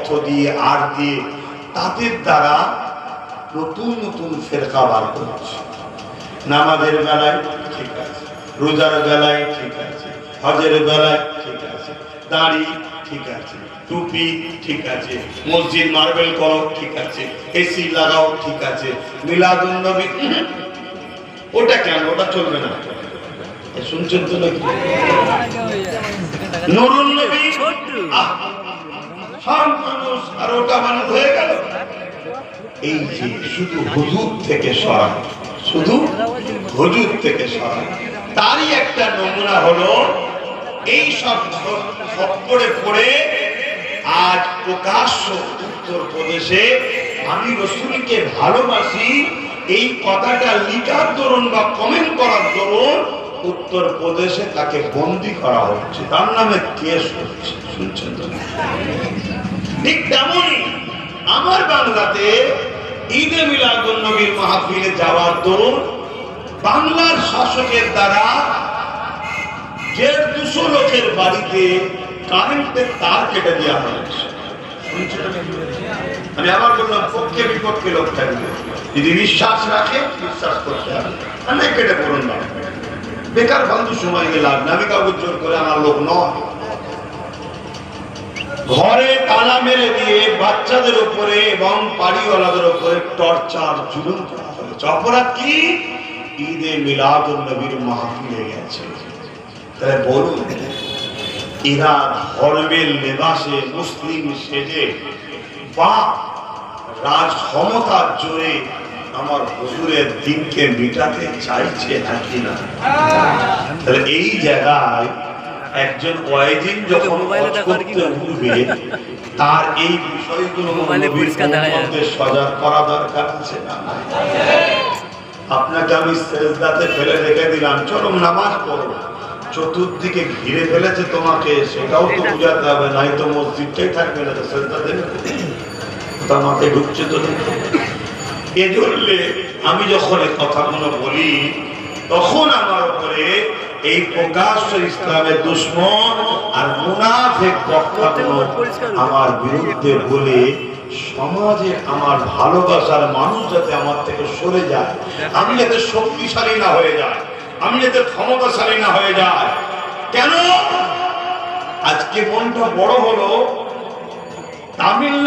অর্থ দিয়ে আর দিয়ে তাদের দ্বারা নতুন নতুন ফেরকা বার করছে। নামাজের বেলায় ঠিক আছে, রোজার বেলায় ঠিক আছে, হজের বেলায় ঠিক আছে, দাড়ি ঠিক আছে, টুপি ঠিক আছে, মসজিদ মার্বেল করো ঠিক আছে, এসি লাগাও ঠিক আছে, মিলাদুন নবী ওটা কেন, ওটা চলবে না। শুনছেন তো নাকি? নুরুন নবী সব মানুষ আর ওটা মানুষ হয়ে গেল। এই যে শুধু হুজুর থেকে সরা, শুধু হুজুর থেকে সরা, তারই একটা নমুনা হলো এই সব করে পড়ে আজ প্রকাশ্য উত্তরপ্রদেশে আমি রসুলকে ভালোবাসি এই কথাটা লিখার দরুন বা কমেন্ট করার দরুন উত্তরপ্রদেশে তাকে বন্দী করা হচ্ছে, তার নামে কেস হচ্ছে। শুনছেন তো? ঠিক তেমনই আমার বাংলাতে ঈদে মিলাদুন নবীর মাহফিলে যাওয়ার দরুন বাংলার শাসকের দ্বারা 150 লোকের বাড়িতে কারেন্টের তার কেটে দেওয়া হয়েছে। আমি আবার বললাম পক্ষে বিপক্ষে লোক থাকবে, যদি বিশ্বাস রাখে বিশ্বাস করতে হবে, অনেক কেটে পড়ুন না, বেকার ফালতু সময় গেলাম। আমি কাউকে জোর করে আমার লোক নয়। ঘরে তালা মেরে দিয়ে বাচ্চাদের উপরে এবং বাড়িওয়ালাদের উপরে টর্চার জুলুম করা হয়েছে। অপরাধ কি? ঈদে মিলাদুন নবীর মাহফিলে গেছে। তাহলে বলুন, এরা ধর্মের লেবাসে মুসলিম সেজে বা রাজ ক্ষমতার জোরে আমার হুজুরের দিনকে মিটাতে চাইছে নাকি না? তাহলে এই জায়গায় একজন ওয়াইজিন যখন করতে উঠবে তার এই বিষয়গুলো মধ্যে সজাগ করা দরকার আছে না? আপনাকে আমি সেজদাতে ফেলে রেখে দিলাম, চলো নামাজ পড়ো, চতুর্দিকে ঘিরে ফেলেছে তোমাকে, সেটাও তো বুঝাতে হবে, নাই তো মসজিদটাই থাকবে না, সেজদা দেবে তার মাথায় ঢুকছে তো। এজন্য আমি যখন এই কথাগুলো বলি তখন আমার উপরে এই প্রকাশ্য ইসলামের দুশমন আর মুনাফিক বক্তাগুলো আমার বিরুদ্ধে বলে সমাজে আমার ভালোবাসার মানুষ যাতে আমার থেকে সরে যায়, আমি যাতে শক্তিশালী না হয়ে যায়, আমি যাতে ক্ষমতাশালী না হয়ে যায়। কেন আজকে মনটা বড় হলো? তামিলনাড়ু